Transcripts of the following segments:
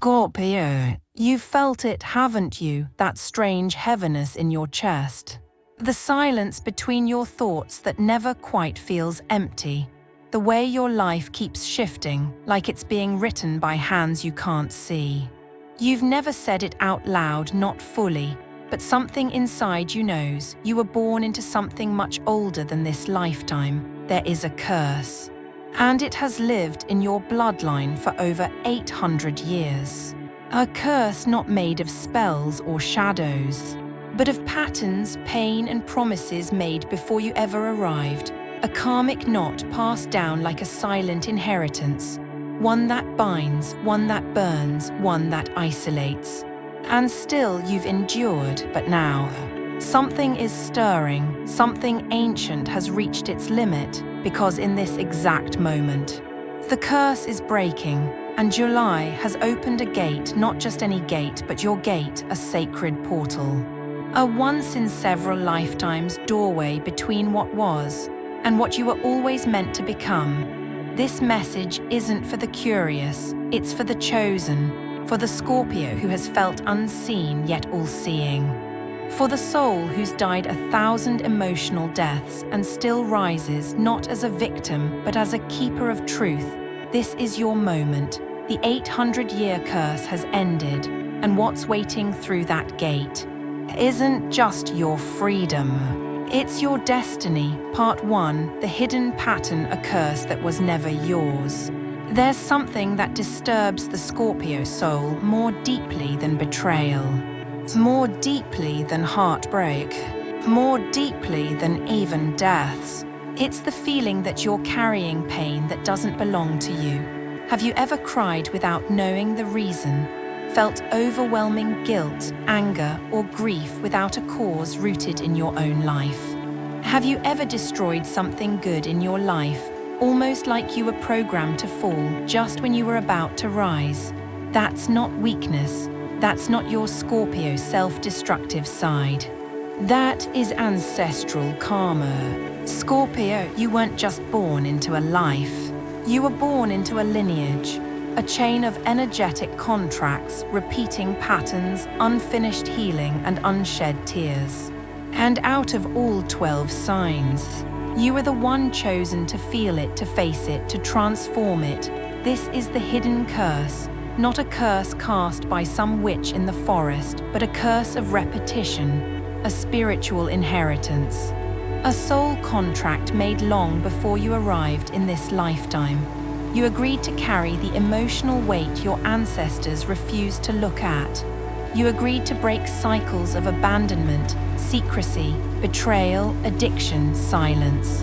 Scorpio, you've felt it, haven't you? That strange heaviness in your chest. The silence between your thoughts that never quite feels empty. The way your life keeps shifting, like it's being written by hands you can't see. You've never said it out loud, not fully, but something inside you knows you were born into something much older than this lifetime. There is a curse. And it has lived in your bloodline for over 800 years. A curse not made of spells or shadows, but of patterns, pain, and promises made before you ever arrived. A karmic knot passed down like a silent inheritance. One that binds, one that burns, one that isolates. And still you've endured, but now something is stirring, something ancient has reached its limit, because in this exact moment, the curse is breaking, and July has opened a gate, not just any gate, but your gate, a sacred portal. A once-in-several lifetimes doorway between what was and what you were always meant to become. This message isn't for the curious, it's for the chosen, for the Scorpio who has felt unseen yet all-seeing. For the soul who's died 1,000 emotional deaths and still rises not as a victim but as a keeper of truth. This is your moment. The 800-year curse has ended, and what's waiting through that gate isn't just your freedom. It's your destiny. Part 1, the hidden pattern, a curse that was never yours. There's something that disturbs the Scorpio soul more deeply than betrayal. More deeply than heartbreak, more deeply than even deaths. It's the feeling that you're carrying pain that doesn't belong to you. Have you ever cried without knowing the reason? Felt overwhelming guilt, anger, or grief without a cause rooted in your own life? Have you ever destroyed something good in your life, almost like you were programmed to fall just when you were about to rise? That's not weakness. That's not your Scorpio self-destructive side. That is ancestral karma. Scorpio, you weren't just born into a life. You were born into a lineage, a chain of energetic contracts, repeating patterns, unfinished healing, and unshed tears. And out of all 12 signs, you were the one chosen to feel it, to face it, to transform it. This is the hidden curse. Not a curse cast by some witch in the forest, but a curse of repetition, a spiritual inheritance. A soul contract made long before you arrived in this lifetime. You agreed to carry the emotional weight your ancestors refused to look at. You agreed to break cycles of abandonment, secrecy, betrayal, addiction, silence.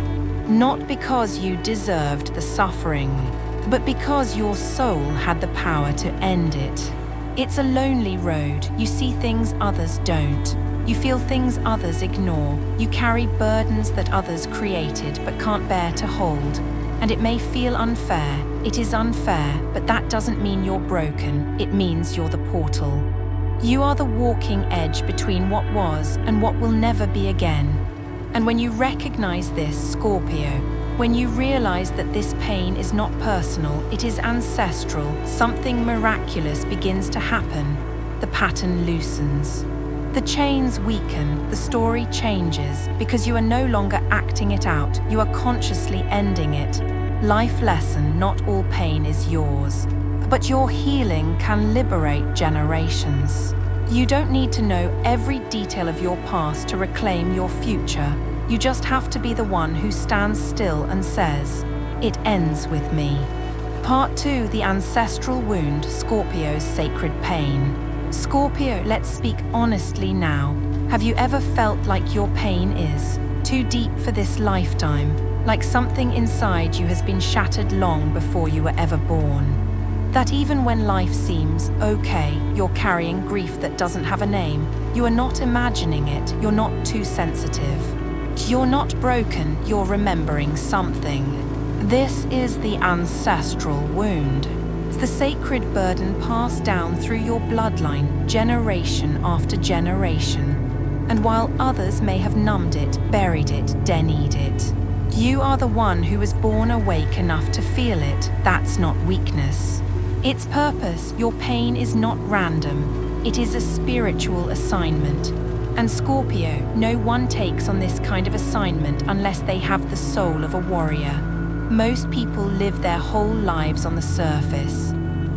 Not because you deserved the suffering, but because your soul had the power to end it. It's a lonely road. You see things others don't. You feel things others ignore. You carry burdens that others created but can't bear to hold. And it may feel unfair. It is unfair, but that doesn't mean you're broken. It means you're the portal. You are the walking edge between what was and what will never be again. And when you recognize this, Scorpio, when you realize that this pain is not personal, it is ancestral, something miraculous begins to happen. The pattern loosens. The chains weaken, the story changes, because you are no longer acting it out, you are consciously ending it. Life lesson, not all pain is yours, but your healing can liberate generations. You don't need to know every detail of your past to reclaim your future. You just have to be the one who stands still and says, "It ends with me." Part 2, the ancestral wound, Scorpio's sacred pain. Scorpio, let's speak honestly now. Have you ever felt like your pain is too deep for this lifetime? Like something inside you has been shattered long before you were ever born? That even when life seems okay, you're carrying grief that doesn't have a name. You are not imagining it, you're not too sensitive. You're not broken, you're remembering something. This is the ancestral wound. It's the sacred burden passed down through your bloodline, generation after generation. And while others may have numbed it, buried it, denied it, you are the one who was born awake enough to feel it. That's not weakness. Its purpose, your pain is not random. It is a spiritual assignment. And Scorpio, no one takes on this kind of assignment unless they have the soul of a warrior. Most people live their whole lives on the surface.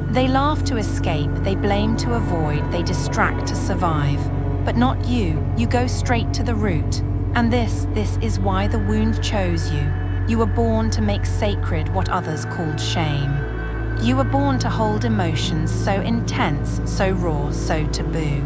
They laugh to escape, they blame to avoid, they distract to survive. But not you, you go straight to the root. And this is why the wound chose you. You were born to make sacred what others called shame. You were born to hold emotions so intense, so raw, so taboo,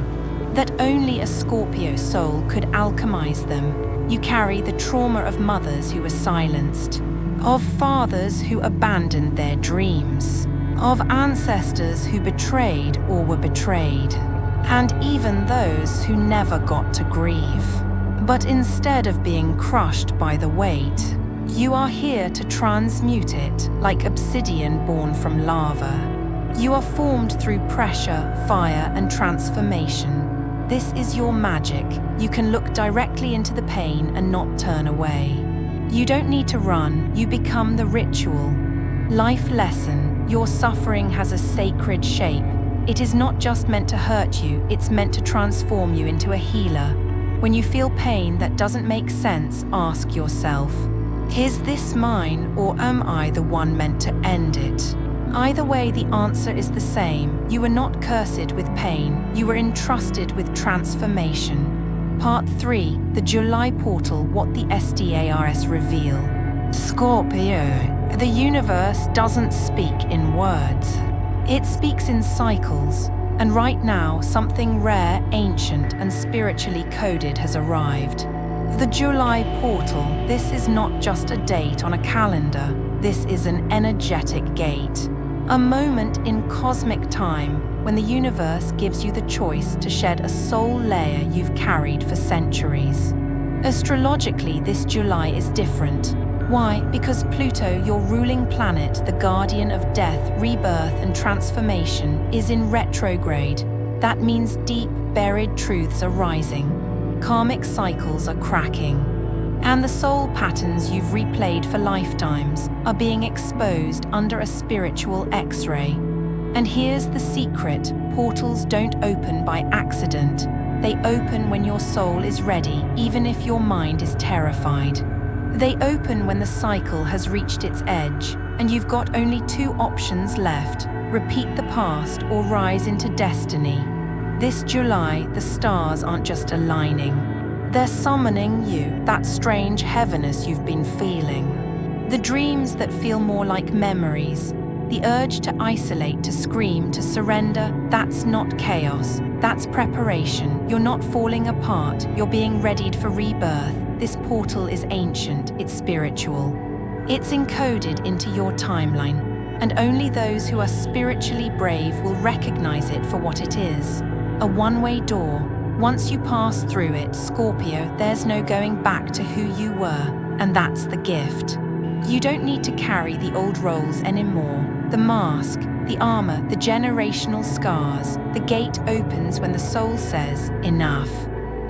that only a Scorpio soul could alchemize them. You carry the trauma of mothers who were silenced, of fathers who abandoned their dreams, of ancestors who betrayed or were betrayed, and even those who never got to grieve. But instead of being crushed by the weight, you are here to transmute it like obsidian born from lava. You are formed through pressure, fire, and transformation. This is your magic. You can look directly into the pain and not turn away. You don't need to run, you become the ritual. Life lesson, your suffering has a sacred shape. It is not just meant to hurt you, it's meant to transform you into a healer. When you feel pain that doesn't make sense, ask yourself, is this mine, or am I the one meant to end it? Either way, the answer is the same. You were not cursed with pain, you were entrusted with transformation. Part 3, the July portal, what the SDARS reveal. Scorpio, the universe doesn't speak in words. It speaks in cycles, and right now something rare, ancient, and spiritually coded has arrived. The July portal, this is not just a date on a calendar, this is an energetic gate. A moment in cosmic time when the universe gives you the choice to shed a soul layer you've carried for centuries. Astrologically, this July is different. Why? Because Pluto, your ruling planet, the guardian of death, rebirth, and transformation, is in retrograde. That means deep, buried truths are rising. Karmic cycles are cracking. And the soul patterns you've replayed for lifetimes are being exposed under a spiritual X-ray. And here's the secret, portals don't open by accident. They open when your soul is ready, even if your mind is terrified. They open when the cycle has reached its edge, and you've got only 2 options left: repeat the past or rise into destiny. This July, the stars aren't just aligning. They're summoning you, that strange heaviness you've been feeling. The dreams that feel more like memories. The urge to isolate, to scream, to surrender, that's not chaos. That's preparation. You're not falling apart. You're being readied for rebirth. This portal is ancient, it's spiritual. It's encoded into your timeline, and only those who are spiritually brave will recognize it for what it is. A one-way door. Once you pass through it, Scorpio, there's no going back to who you were, and that's the gift. You don't need to carry the old roles anymore. The mask, the armor, the generational scars. The gate opens when the soul says, enough.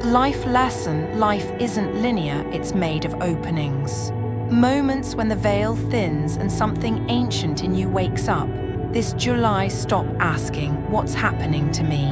Life lesson, life isn't linear, it's made of openings. Moments when the veil thins and something ancient in you wakes up. This July, stop asking, what's happening to me?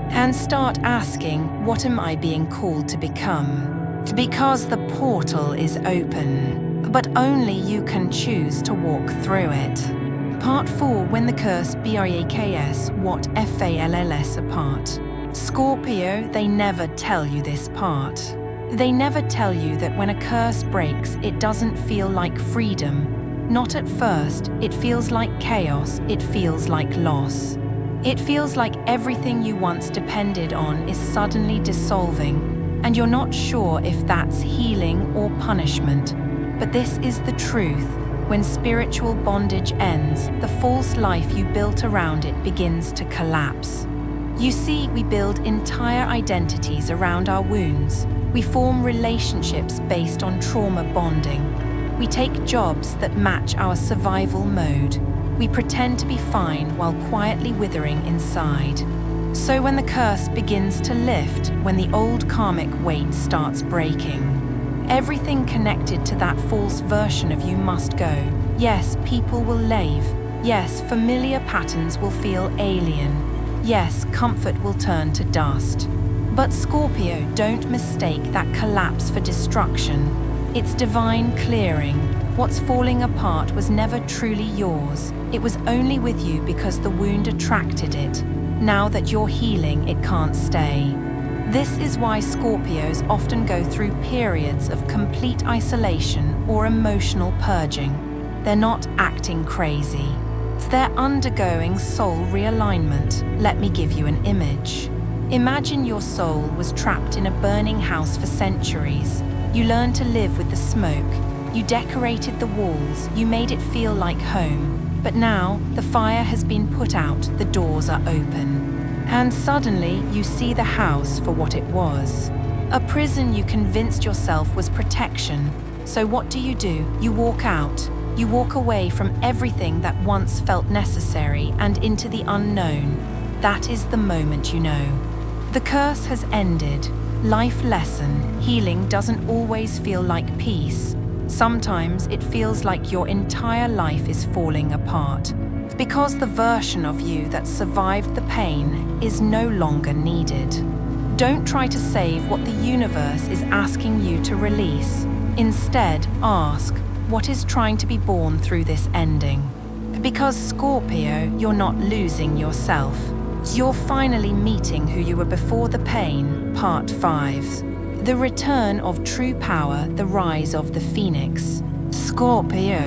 And start asking, what am I being called to become? Because the portal is open, but only you can choose to walk through it. Part 4, when the curse breaks, what falls apart. Scorpio, they never tell you this part. They never tell you that when a curse breaks, it doesn't feel like freedom. Not at first, it feels like chaos, it feels like loss. It feels like everything you once depended on is suddenly dissolving, and you're not sure if that's healing or punishment. But this is the truth. When spiritual bondage ends, the false life you built around it begins to collapse. You see, we build entire identities around our wounds. We form relationships based on trauma bonding. We take jobs that match our survival mode. We pretend to be fine while quietly withering inside. So when the curse begins to lift, when the old karmic weight starts breaking, everything connected to that false version of you must go. Yes, people will leave. Yes, familiar patterns will feel alien. Yes, comfort will turn to dust. But Scorpio, don't mistake that collapse for destruction. It's divine clearing. What's falling apart was never truly yours. It was only with you because the wound attracted it. Now that you're healing, it can't stay. This is why Scorpios often go through periods of complete isolation or emotional purging. They're not acting crazy. They're undergoing soul realignment. Let me give you an image. Imagine your soul was trapped in a burning house for centuries. You learned to live with the smoke. You decorated the walls. You made it feel like home. But now, the fire has been put out, the doors are open. And suddenly, you see the house for what it was. A prison you convinced yourself was protection. So what do? You walk out. You walk away from everything that once felt necessary and into the unknown. That is the moment you know. The curse has ended. Life lesson. Healing doesn't always feel like peace. Sometimes it feels like your entire life is falling apart. Because the version of you that survived the pain is no longer needed. Don't try to save what the universe is asking you to release. Instead, ask, what is trying to be born through this ending? Because Scorpio, you're not losing yourself. You're finally meeting who you were before the pain. Part 5. The return of true power, the rise of the phoenix. Scorpio,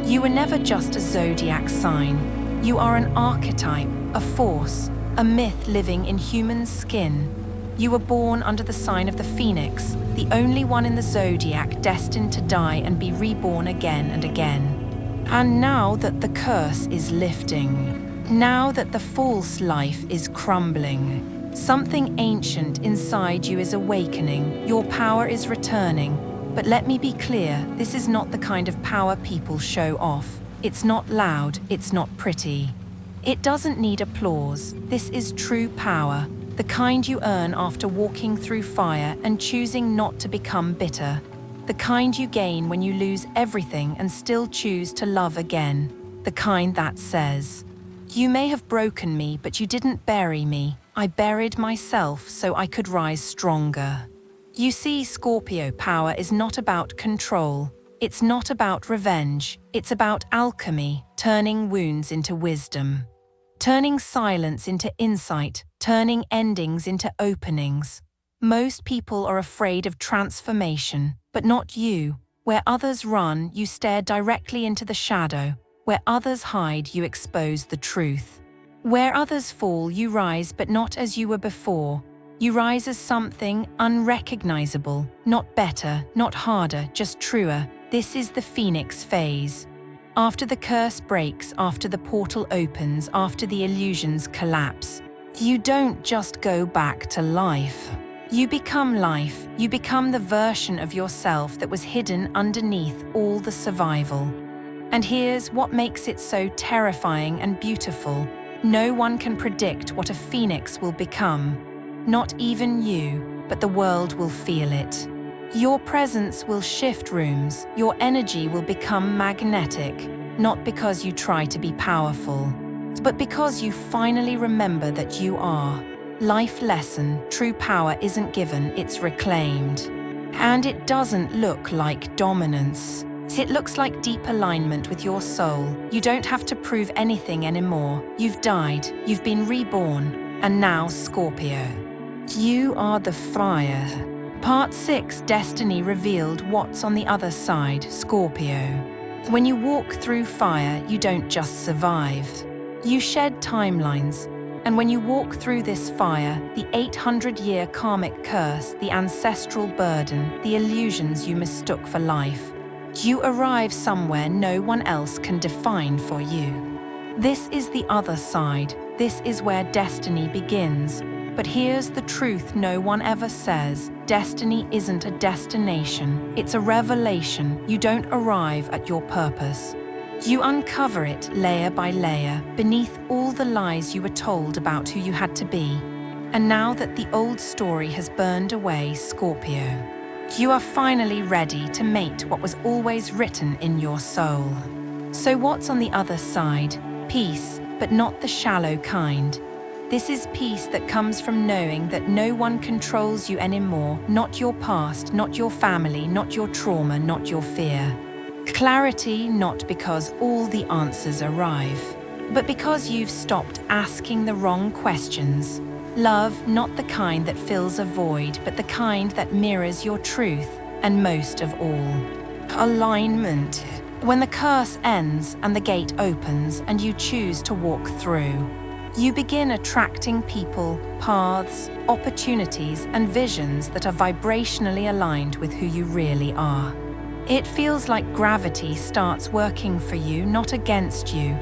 you were never just a zodiac sign. You are an archetype, a force, a myth living in human skin. You were born under the sign of the phoenix, the only one in the zodiac destined to die and be reborn again and again. And now that the curse is lifting, now that the false life is crumbling, something ancient inside you is awakening, your power is returning. But let me be clear, this is not the kind of power people show off. It's not loud, it's not pretty. It doesn't need applause. This is true power, the kind you earn after walking through fire and choosing not to become bitter. The kind you gain when you lose everything and still choose to love again. The kind that says, you may have broken me, but you didn't bury me. I buried myself so I could rise stronger. You see, Scorpio power is not about control. It's not about revenge. It's about alchemy, turning wounds into wisdom. Turning silence into insight, turning endings into openings. Most people are afraid of transformation, but not you. Where others run, you stare directly into the shadow. Where others hide, you expose the truth. Where others fall, you rise, but not as you were before. You rise as something unrecognizable, not better, not harder, just truer. This is the phoenix phase. After the curse breaks, after the portal opens, after the illusions collapse, you don't just go back to life. You become life. You become the version of yourself that was hidden underneath all the survival. And here's what makes it so terrifying and beautiful. No one can predict what a phoenix will become. Not even you, but the world will feel it. Your presence will shift rooms. Your energy will become magnetic, not because you try to be powerful, but because you finally remember that you are. Life lesson, true power isn't given, it's reclaimed. And it doesn't look like dominance. It looks like deep alignment with your soul. You don't have to prove anything anymore. You've died, you've been reborn, and now Scorpio. You are the fire. Part 6, Destiny revealed what's on the other side, Scorpio. When you walk through fire, you don't just survive. You shed timelines. And when you walk through this fire, the 800-year karmic curse, the ancestral burden, the illusions you mistook for life, you arrive somewhere no one else can define for you. This is the other side. This is where destiny begins. But here's the truth no one ever says. Destiny isn't a destination. It's a revelation. You don't arrive at your purpose. You uncover it layer by layer, beneath all the lies you were told about who you had to be. And now that the old story has burned away, Scorpio, you are finally ready to mate what was always written in your soul. So what's on the other side? Peace, but not the shallow kind. This is peace that comes from knowing that no one controls you anymore, not your past, not your family, not your trauma, not your fear. Clarity not because all the answers arrive, but because you've stopped asking the wrong questions. Love, not the kind that fills a void, but the kind that mirrors your truth, and most of all, alignment. When the curse ends and the gate opens and you choose to walk through, you begin attracting people, paths, opportunities, and visions that are vibrationally aligned with who you really are. It feels like gravity starts working for you, not against you.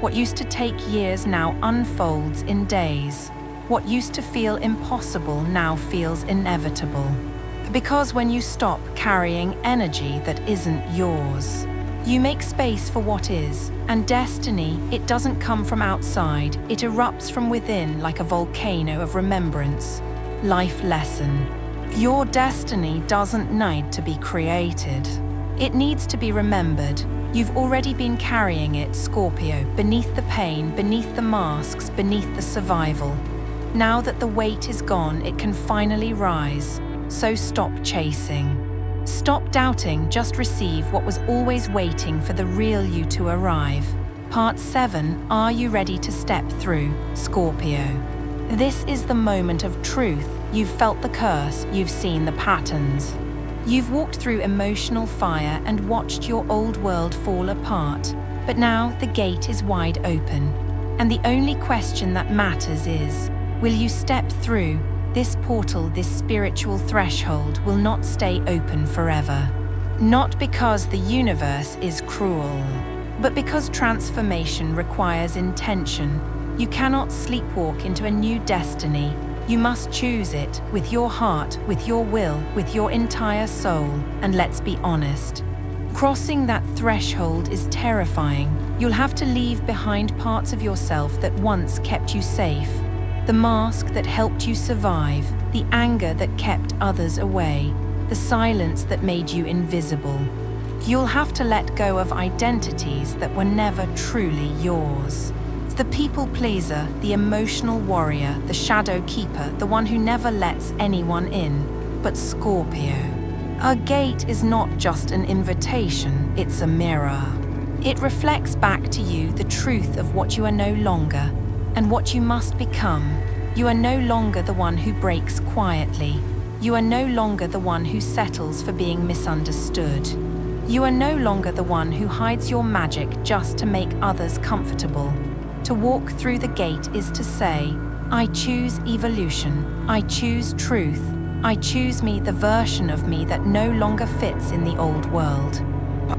What used to take years now unfolds in days. What used to feel impossible now feels inevitable. Because when you stop carrying energy that isn't yours, you make space for what is, and destiny, it doesn't come from outside, it erupts from within like a volcano of remembrance. Life lesson. Your destiny doesn't need to be created. It needs to be remembered. You've already been carrying it, Scorpio, beneath the pain, beneath the masks, beneath the survival. Now that the weight is gone, it can finally rise. So stop chasing. Stop doubting, just receive what was always waiting for the real you to arrive. Part 7, are you ready to step through, Scorpio? This is the moment of truth. You've felt the curse, you've seen the patterns. You've walked through emotional fire and watched your old world fall apart. But now the gate is wide open. And the only question that matters is, will you step through? This portal, this spiritual threshold, will not stay open forever. Not because the universe is cruel, but because transformation requires intention. You cannot sleepwalk into a new destiny. You must choose it with your heart, with your will, with your entire soul. And let's be honest, crossing that threshold is terrifying. You'll have to leave behind parts of yourself that once kept you safe. The mask that helped you survive, the anger that kept others away, the silence that made you invisible. You'll have to let go of identities that were never truly yours. The people pleaser, the emotional warrior, the shadow keeper, the one who never lets anyone in. But Scorpio, a gate is not just an invitation, it's a mirror. It reflects back to you the truth of what you are no longer, and what you must become. You are no longer the one who breaks quietly. You are no longer the one who settles for being misunderstood. You are no longer the one who hides your magic just to make others comfortable. To walk through the gate is to say, I choose evolution. I choose truth. I choose me, the version of me that no longer fits in the old world.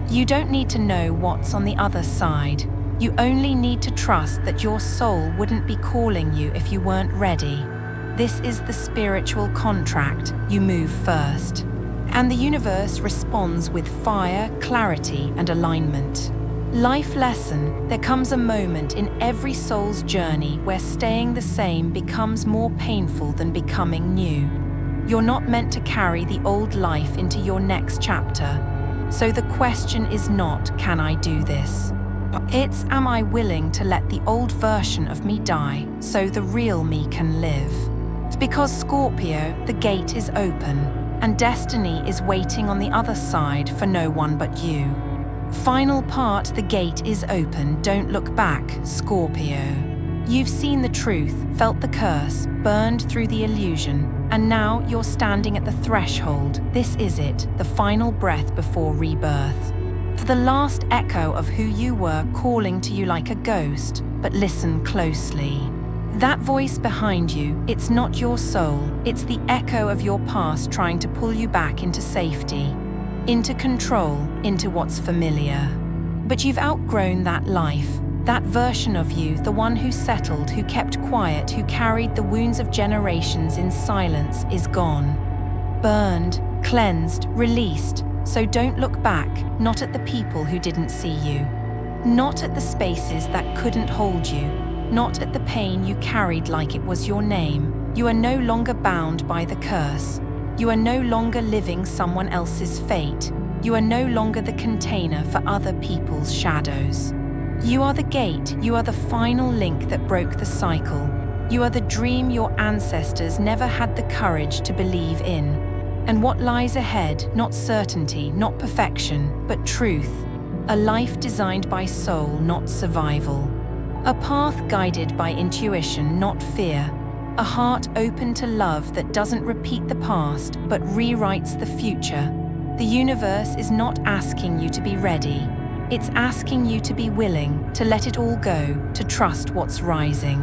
You don't need to know what's on the other side. You only need to trust that your soul wouldn't be calling you if you weren't ready. This is the spiritual contract. You move first. And the universe responds with fire, clarity, and alignment. Life lesson, there comes a moment in every soul's journey where staying the same becomes more painful than becoming new. You're not meant to carry the old life into your next chapter. So the question is not, can I do this? It's, am I willing to let the old version of me die so the real me can live? Because Scorpio, the gate is open, and destiny is waiting on the other side for no one but you. Final part, the gate is open, don't look back, Scorpio. You've seen the truth, felt the curse, burned through the illusion, and now you're standing at the threshold. This is it, the final breath before rebirth. For the last echo of who you were calling to you like a ghost, but listen closely. That voice behind you, it's not your soul, it's the echo of your past trying to pull you back into safety, into control, into what's familiar. But you've outgrown that life, that version of you, the one who settled, who kept quiet, who carried the wounds of generations in silence, is gone. Burned, cleansed, released. So don't look back, not at the people who didn't see you, not at the spaces that couldn't hold you, not at the pain you carried like it was your name. You are no longer bound by the curse. You are no longer living someone else's fate. You are no longer the container for other people's shadows. You are the gate, you are the final link that broke the cycle. You are the dream your ancestors never had the courage to believe in. And what lies ahead, not certainty, not perfection, but truth. A life designed by soul, not survival. A path guided by intuition, not fear. A heart open to love that doesn't repeat the past, but rewrites the future. The universe is not asking you to be ready. It's asking you to be willing, to let it all go, to trust what's rising.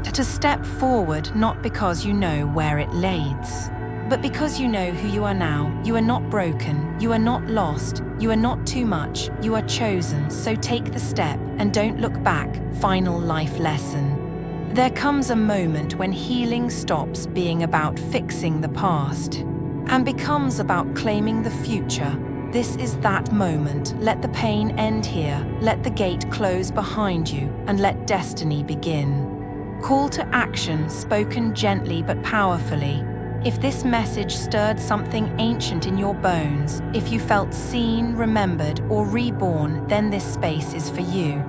To step forward not because you know where it leads, but because you know who you are now. You are not broken, you are not lost, you are not too much, you are chosen. So take the step and don't look back. Final life lesson. There comes a moment when healing stops being about fixing the past and becomes about claiming the future. This is that moment. Let the pain end here, let the gate close behind you, and let destiny begin. Call to action spoken gently but powerfully. If this message stirred something ancient in your bones, if you felt seen, remembered, or reborn, then this space is for you.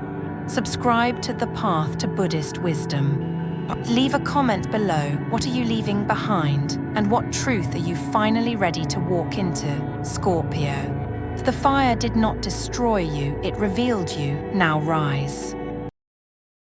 Subscribe to The Path to Buddhist Wisdom. Leave a comment below. What are you leaving behind? And what truth are you finally ready to walk into? Scorpio. The fire did not destroy you, it revealed you. Now rise.